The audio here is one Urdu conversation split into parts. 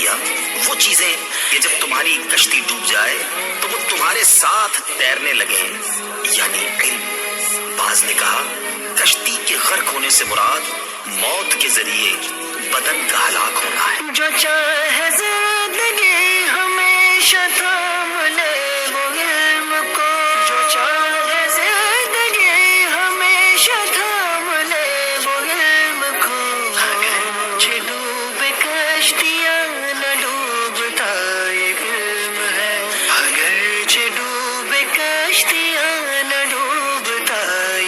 دیا وہ چیزیں کہ جب تمہاری کشتی ڈوب جائے تو وہ تمہارے ساتھ تیرنے لگے، یعنی علم۔ بعض نے کہا کشتی کے غرق ہونے سے مراد موت کے ذریعے بدن کا ہلاک ہونا ہے۔ جو چاہے زندگی ہمیشہ تھام لے وہ علم کو، جو چاہے زندگی ہمیشہ تھام لے وہ علم کو، اگرچہ ڈوبے کشتیاں نہ ڈوبتا یہ علم ہے، اگرچہ ڈوبے کشتیاں نہ ڈوبتا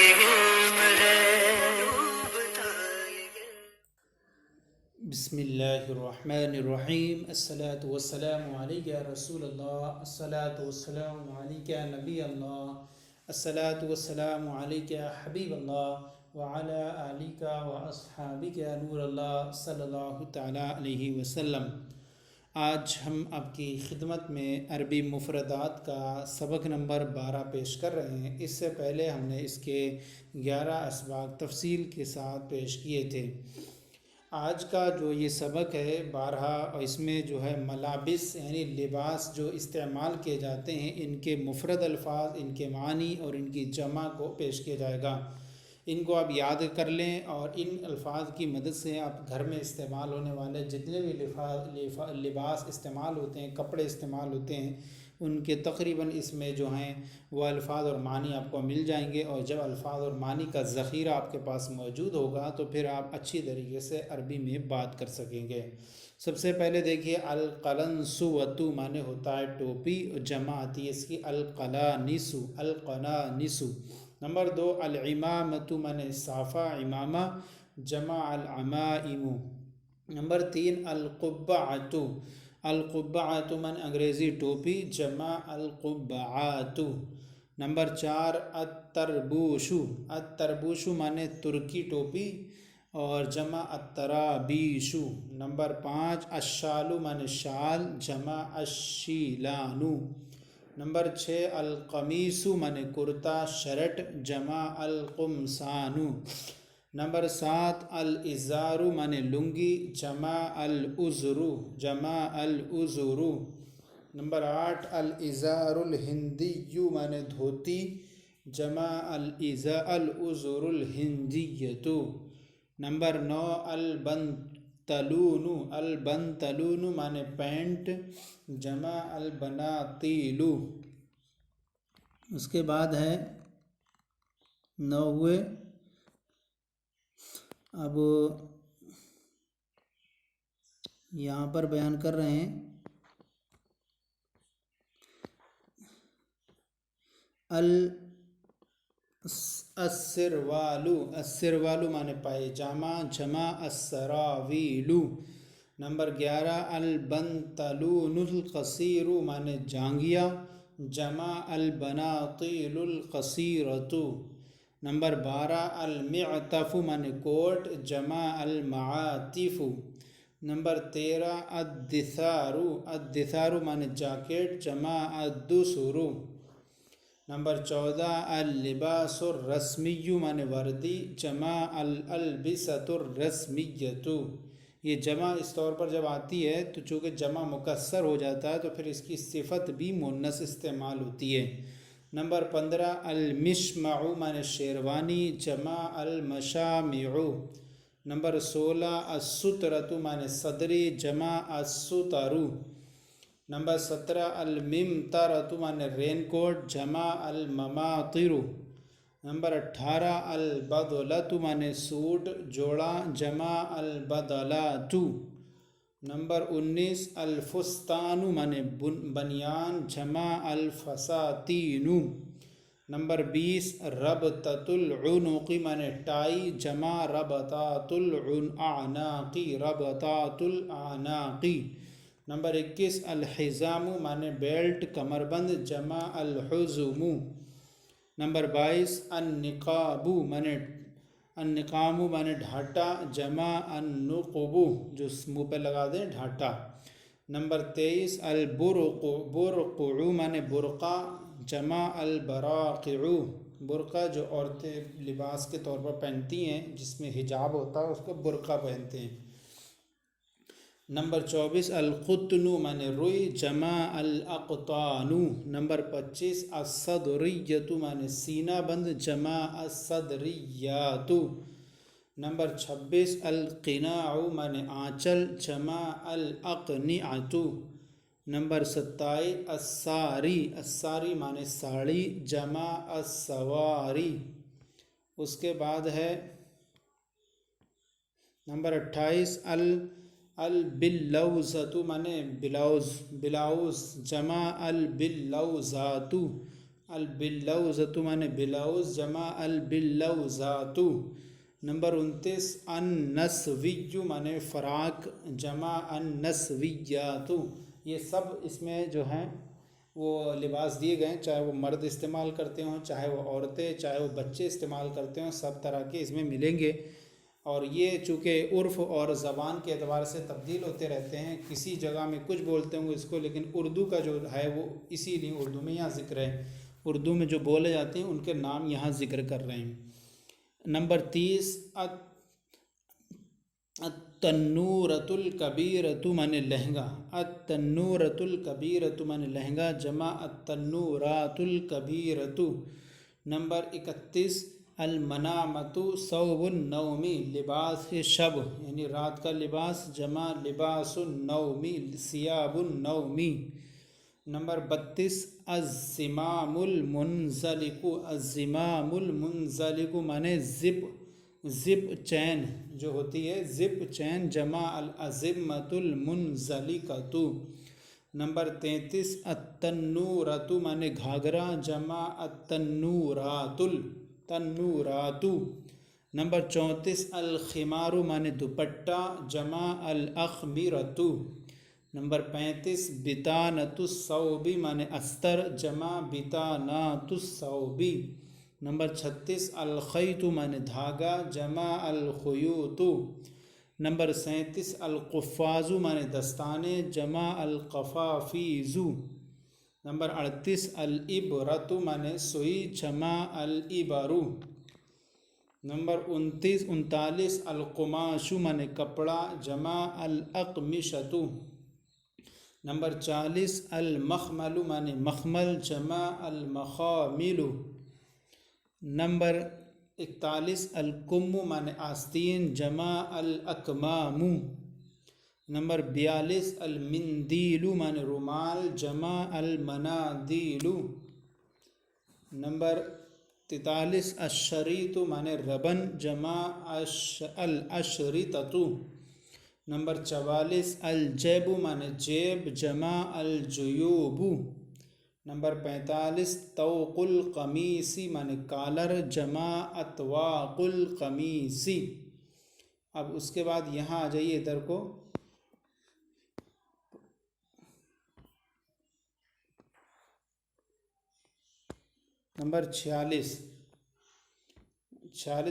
یہ علم ہے۔ بسم اللہ الرحمن الرحیم۔ الصلاۃ والسلام علیک یا رسول اللہ، الصلاۃ والسلام علیک یا نبی اللہ، الصلاۃ والسلام علیک یا حبیب اللہ وعلی آلک و اصحابک یا نور اللہ صلی اللہ تعالیٰ علیہ وسلم۔ آج ہم آپ کی خدمت میں عربی مفردات کا سبق نمبر 12 پیش کر رہے ہیں۔ اس سے پہلے ہم نے اس کے 11 اسباق تفصیل کے ساتھ پیش کیے تھے۔ آج کا جو یہ سبق ہے 12، اور اس میں جو ہے ملابس یعنی لباس جو استعمال کیے جاتے ہیں، ان کے مفرد الفاظ، ان کے معنی اور ان کی جمع کو پیش کیا جائے گا۔ ان کو آپ یاد کر لیں اور ان الفاظ کی مدد سے آپ گھر میں استعمال ہونے والے جتنے بھی لباس استعمال ہوتے ہیں، کپڑے استعمال ہوتے ہیں، ان کے تقریباً اس میں جو ہیں وہ الفاظ اور معنی آپ کو مل جائیں گے۔ اور جب الفاظ اور معنی کا ذخیرہ آپ کے پاس موجود ہوگا تو پھر آپ اچھی طریقے سے عربی میں بات کر سکیں گے۔ سب سے پہلے دیکھیے القلنسوۃ معنی ہوتا ہے ٹوپی، جمع آتی ہے اس کی القلانس، القنانس۔ نمبر 2 العمامۃ معنی صافہ، امامہ، جمع العمائم۔ نمبر 3 القبعۃ، القبعۃ من انگریزی ٹوپی، جمع القبعات۔ نمبر 4 التربوش، التربوش معنی ترکی ٹوپی اور جمع الترابیش۔ نمبر 5 الشال معنی شال، جمع الشیلان۔ نمبر 6 القمیص معنی کرتا شرٹ، جمع القمصان۔ نمبر 7 الازار معنی لنگی، جمع الازر، جمع الازر۔ نمبر 8 الازار الہندی معنی دھوتی، جمع الازر الہندیۃ۔ نمبر 9 البنطلون، البنطلون معنی پینٹ، جمع البناطیل۔ اس کے بعد ہے 9، اب یہاں پر بیان کر رہے ہیں السروال، السروال معنی پائجامہ، جمع السراویل۔ نمبر 11 البنطلون القصیر معنی جانگیا، جمع البناطیل القصیرۃ۔ نمبر 12 المعطف معنی کوٹ، جمع المعاطف۔ نمبر 13 الدثار، الدثار معنی جاکٹ، جمع الدثر۔ نمبر 14 اللباس الرسمی معنی وردی، جمع الالبسۃ الرسمیۃ۔ یہ جمع اس طور پر جب آتی ہے تو چونکہ جمع مکسر ہو جاتا ہے تو پھر اس کی صفت بھی مؤنث استعمال ہوتی ہے۔ نمبر 15 المشمع معنی شیروانی، جمع المشامع۔ نمبر 16 السترۃ معنی صدری، جمع الستر۔ نمبر 17 الممطرۃ معنی رین کوٹ، جمع المماطر۔ نمبر 18 البدلۃ معنی سوٹ جوڑا، جمع البدلات۔ نمبر 19 الفستان معنی بنیان، جمع الفساتین۔ نمبر 20 ربطۃ العنق معنی ٹائی، جمع ربطات الاعناق، ربطات الاعناق۔ نمبر 21 الحزام معنی بیلٹ کمر بند، جمع الحزم۔ نمبر 22 النقاب معنی النقام معنی ڈھاٹا، جمع النقب، جو منہ پہ لگا دیں ڈھاٹا۔ نمبر 23 البرق، برقع معنی برقع، جمع البراقع، برقع جو عورتیں لباس کے طور پر پہنتی ہیں جس میں حجاب ہوتا ہے اس کو برقع پہنتے ہیں۔ نمبر 24 القطن معنی روئی جمع الاقطان. نمبر 25 الصدریت معنی سینہ بند جمع الصدریات. نمبر 26 القناع معنی آنچل جمع الاقنعۃ. نمبر 27 الساری، الساری معنی ساڑی جمع السواری. اس کے بعد ہے نمبر 28 البلوزۃ معنی بلاؤز، بلاؤز جمع البلوزات. البلوزۃ معنی بلاؤز جمع البلوزات. نمبر 29 النسوی معنی فراق جمع النسویات. یہ سب اس میں جو ہیں وہ لباس دیے گئے ہیں، چاہے وہ مرد استعمال کرتے ہوں، چاہے وہ عورتیں، چاہے وہ بچے استعمال کرتے ہوں، سب طرح کے اس میں ملیں گے. اور یہ چونکہ عرف اور زبان کے اعتبار سے تبدیل ہوتے رہتے ہیں، کسی جگہ میں کچھ بولتے ہوں گے اس کو، لیکن اردو کا جو ہے وہ اسی لیے اردو میں یہاں ذکر ہے، اردو میں جو بولے جاتے ہیں ان کے نام یہاں ذکر کر رہے ہیں. نمبر 30 التنورۃ الکبیرۃ معنی لہنگا. التنورۃ الکبیرۃ معنی لہنگا جمع التنورات الکبیرۃ. نمبر 31 المنامۃ ثوب النوم لباس شب یعنی رات کا لباس جمع لباس النوم ثیاب النوم. نمبر 32 الزمام المنزلق. الزمام المنزلق معنی زپ، زپ چین جو ہوتی ہے، زپ چین جمع الازمۃ المنزلقۃ. نمبر 33 التنورۃ معنی گھاگرا جمع التنورات التنورات. نمبر 34 الخمار معنی دوپٹہ جمع الاخمرۃ. نمبر 35 بطانۃ الثوب معنی استر جمع بطانات الثوب. نمبر 36 الخیط معنی دھاگا جمع الخیوط. نمبر 37 القفاز معنی دستانے جمع القفافیز. نمبر 38 الابرۃ معنی سوئی جمع الابر. نمبر 39 القماش معنی کپڑا جمع الاقمشۃ. نمبر 40 المخمل معنی مخمل جمع المخامل. نمبر 41 الکم معنی آستین جمع الاکمام. نمبر 42 المندیل معنی رومال جمع المنادیل. نمبر 43 الشریط معنی ربن جمع الاشرطۃ. نمبر 44 الجیب معنی جیب جمع الجیوب. نمبر 45 طوق القمیص معنی کالر جمع اطواق القمیص. اب اس کے بعد یہاں آ جائیے ادھر کو، نمبر 46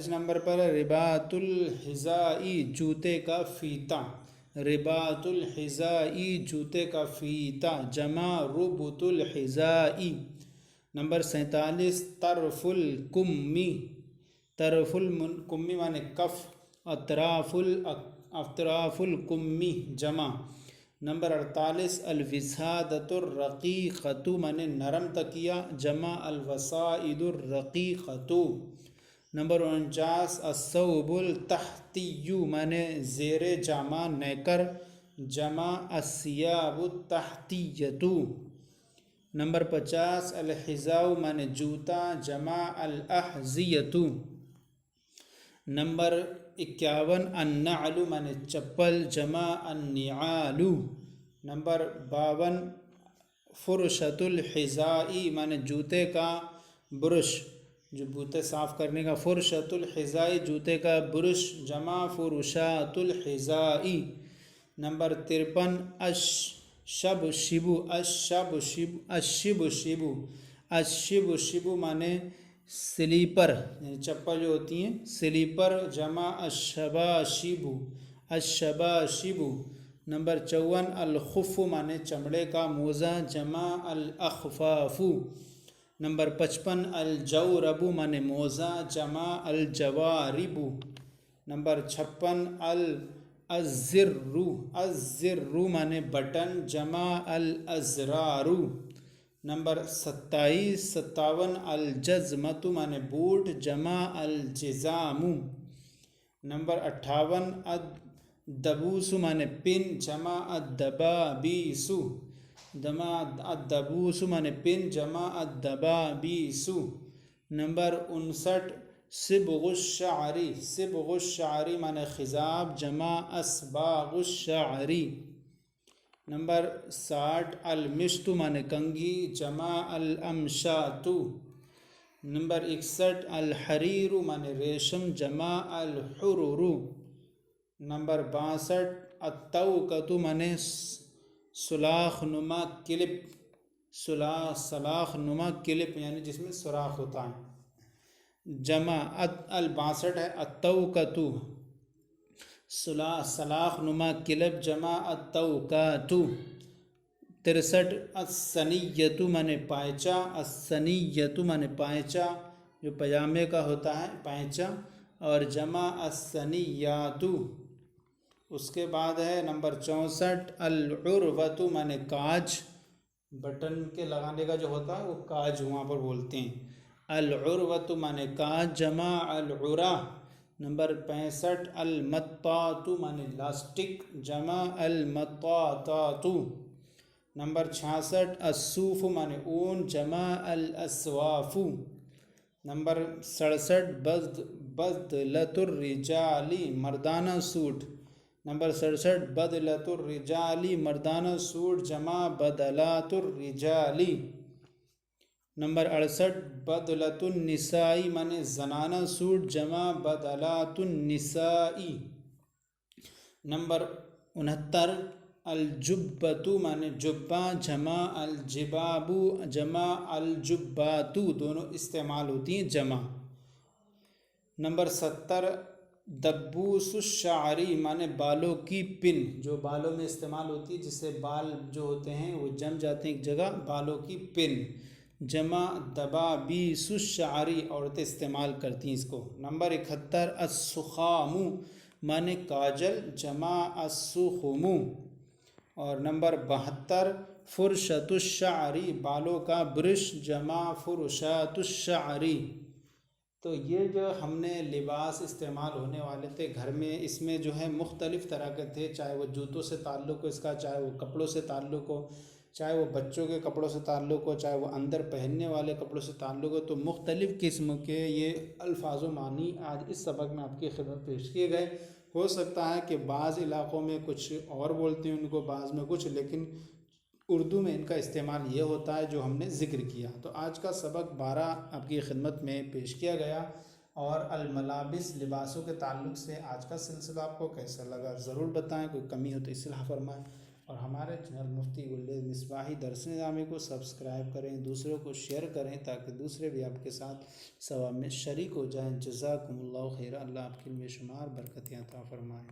نمبر پر رباط الحذائی جوتے کا فیتہ. رباط الحذائی جوتے کا فیتہ جمع ربط الحذائی. نمبر 47 طرف الکمی. طرف الکمی معنی کف اطراف الکمی جمع. نمبر 48 الوسادۃ الرقیقۃ معنی نرم تکیہ جمع الوسائد الرقیقۃ. نمبر 49 الثوب التحتی معنی زیر جامہ نیکر جمع الثیاب التحتیۃ. نمبر 50 الحذاء معنی جوتا جمع الاحذیۃ. نمبر 51 النعل معنی چپل جمع النعال. نمبر 52 فرشۃ الحذاء معنی جوتے کا برش، جو جوتے صاف کرنے کا، فرشۃ الحذاء جوتے کا برش جمع فرشات الحذاء. نمبر 53 الشبشب. الشبشب معنی سلیپر یعنی چپل جو ہوتی ہیں، سلیپر جمع الشباشب الشباشب. نمبر 54 الخف معنی چمڑے کا موزہ جمع الاخفاف. نمبر 55 الجورب معنی موزہ جمع الجوارب. نمبر 56 الزرو، الزرو معنی بٹن، جمع الازرارو۔ نمبر 57 الجزمۃ معنی بوٹ، جمع الجزام۔ نمبر 58 الدبوس معنی پن، جمع الدبابیس، جمع الدبوس معنی پن، جمع الدبابیس۔ نمبر 59 صبغ الشعری، صبغ الشعری معنی خضاب، جمع اصباغ الشعری۔ نمبر 60 المشط معنی کنگھی، جمع الامشاط۔ نمبر 61 الحریر معنی ریشم، جمع الحرر۔ نمبر 62 التوقۃ معنی سلاخ نما کلپ، سلاخ نما کلپ یعنی جس میں سوراخ ہوتا ہے، جمع 62 ہے التوقۃ، سلاخ نما کلپ، جمع التوقات۔ 63 الثنیۃ معنی پائچہ، الثنیۃ معنی پائچہ جو پجامے کا ہوتا ہے پائچہ، اور جمع الثنیات۔ اس کے بعد ہے نمبر 64 العروۃ معنی کاج، بٹن کے لگانے کا جو ہوتا ہے وہ کاج وہاں پر بولتے ہیں، العروۃ معنی کاج، جمع العرا۔ نمبر 65 المطاط معنی لاسٹک، جمع المطاطات۔ نمبر 66 الصوف معنی اون، جمع الاسواف۔ نمبر 67 بدلۃ الرجال مردانہ سوٹ، نمبر 67 بدلۃ الرجال مردانہ سوٹ، جمع بدلات الرجال۔ نمبر 68 بدلۃ النساء معنی زنانہ سوٹ، جمع بدلات النساء۔ نمبر 69 الجبۃ معنی جبہ، جمع الجباب، جمع الجبات، دونوں استعمال ہوتی ہیں جمع۔ نمبر 70 دبوس الشعری معنی بالوں کی پن، جو بالوں میں استعمال ہوتی ہے، جس سے بال جو ہوتے ہیں وہ جم جاتے ہیں ایک جگہ، بالوں کی پن، جمع دبابیس الشعری، عورتیں استعمال کرتی ہیں اس کو۔ نمبر 71 السخام معنی کاجل، جمع السخم۔ اور نمبر 72 فرشۃ الشعری بالوں کا برش، جمع فرشات الشعری۔ تو یہ جو ہم نے لباس استعمال ہونے والے تھے گھر میں، اس میں جو ہے مختلف طرح کے تھے، چاہے وہ جوتوں سے تعلق ہو اس کا، چاہے وہ کپڑوں سے تعلق ہو، چاہے وہ بچوں کے کپڑوں سے تعلق ہو، چاہے وہ اندر پہننے والے کپڑوں سے تعلق ہو۔ تو مختلف قسم کے یہ الفاظ و معنی آج اس سبق میں آپ کی خدمت پیش کیے گئے۔ ہو سکتا ہے کہ بعض علاقوں میں کچھ اور بولتے ہیں ان کو، بعض میں کچھ، لیکن اردو میں ان کا استعمال یہ ہوتا ہے جو ہم نے ذکر کیا۔ تو آج کا سبق 12 آپ کی خدمت میں پیش کیا گیا، اور الملابس لباسوں کے تعلق سے آج کا سلسلہ آپ کو کیسا لگا ضرور بتائیں، کوئی کمی ہو تو اصلاح فرمائیں، اور ہمارے چینل مفتی گلریز مصباحی درس نظامی کو سبسکرائب کریں، دوسروں کو شیئر کریں تاکہ دوسرے بھی آپ کے ساتھ ثواب میں شریک ہو جائیں۔ جزاکم اللہ خیر، اللہ آپ کے علم شمار برکتیں عطا فرمائیں۔